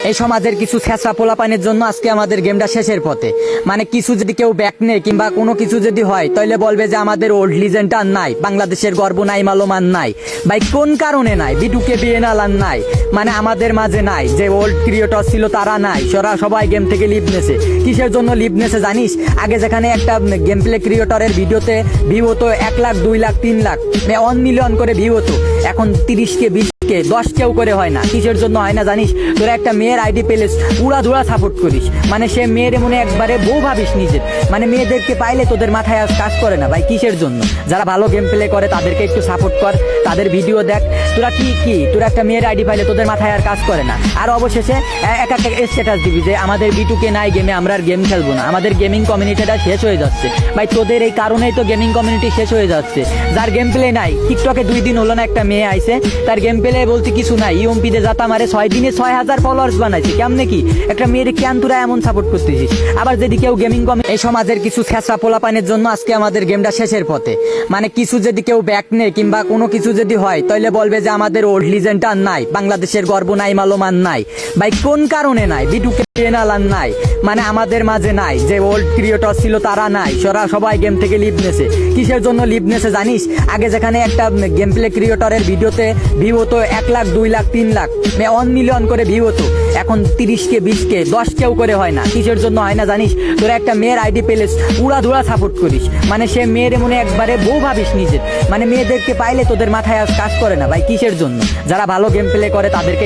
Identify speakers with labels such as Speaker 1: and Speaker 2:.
Speaker 1: এই সমাজের কিছু ছেঁচড়া পোলাপানের জন্য আজকে আমাদের গেমটা শেষের পথে। মানে কিছু যদি কেউ ব্যাক নেয় কিংবা কোনো কিছু যদি হয় তাহলে বলবে যে আমাদের ওল্ড লিজেন্ড আর নাই, বাংলাদেশের গর্ব নাই, মালোমান নাই। ভাই কোন কারণে নাই? বিটুকে বিএনএল আর নাই, মানে আমাদের মাঝে নাই। যে ওল্ড ক্রিয়েটর ছিল তারা নাই, সবাই গেম থেকে লিভ নেছে। কিসের জন্য লিভ নেছে জানিস? আগে যেখানে একটা গেম প্লে ক্রিয়েটরের ভিডিওতে ভিউ হতো 1 লাখ 2 লাখ 3 লাখ 1 মিলিয়ন করে ভিউ হতো, এখন 30কে 20কে 10কেও করে হয় না। কিসের জন্য হয় না জানিস? তোরা একটা মেয়ের আইডি পেলেস উড়া সাপোর্ট করিস, মানে সে মেয়ের মনে একবারে বউ ভাবিস নিজের, মানে মেয়েদেরকে পাইলে তোদের মাথায় আজ কাজ করে না। ভাই কিসের জন্য? যারা ভালো গেম প্লে করে তাদেরকে একটু সাপোর্ট কর, তাদের ভিডিও দেখ। তোরা একটা মেয়ের আইডি পাইলে তোদের মাথায় আর কাজ করে না। আর অবশেষে একটা স্ট্যাটাস দিবি যে আমাদের বিটুকে নাই গেমে, আমরা আর গেম খেলবো না, আমাদের গেমিং কমিউনিটিটা শেষ হয়ে যাচ্ছে। ভাই তোদের এই কারণেই তো গেমিং কমিউনিটি শেষ হয়ে যাচ্ছে। যার গেম প্লে নাই, টিকটকে 2 দিন হলো না একটা মেয়ে আইছে, তার গেম প্লে বলতে কিছু নাই, ইউএমপিতে যাতা মারে 6 দিনে 6000 ফলোয়ার্স বানাইছে। কেমনে কি একটা মেয়ের কেন তোরা এমন সাপোর্ট করতেছিস? আবার যদি কেউ গেমিং এই সমাজের কিছু ছেঁচড়া পোলাপানের জন্য আজকে আমাদের গেমটা শেষের পথে। মানে কিছু যদি কেউ ব্যাক নেয় কিংবা কোনো কিছু যদি হয় তাহলে বলবে যে আমাদের ওল্ড লিজেন্ড আর নাই, বাংলাদেশের গর্ব নাই, মালোমান নাই। ভাই কোন কারণে নাই? বিটুকে বিএনএল আর নাই, মানে আমাদের মাঝে নাই। যে ওল্ড ক্রিয়েটর ছিল তারা নাই, সবাই গেম থেকে লিভ নেছে। কিসের জন্য লিভ নেছে জানিস? আগে যেখানে একটা গেম প্লে ক্রিয়েটরের ভিডিওতে ভিউ হতো 1 লাখ 2 লাখ 3 লাখ 1 মিলিয়ন করে ভিউ হতো, এখন 30কে 20কে 10কেও করে হয় না। কিসের জন্য হয় না জানিস? তোরা একটা মেয়ের আইডি পেলেস উড়া সাপোর্ট করিস, মানে সে মেয়ের মনে একবারে বউ ভাবিস নিজের, মানে মেয়েদেরকে পাইলে তোদের মাথায় আজ কাজ করে না। ভাই কিসের জন্য? যারা ভালো গেম প্লে করে তাদেরকে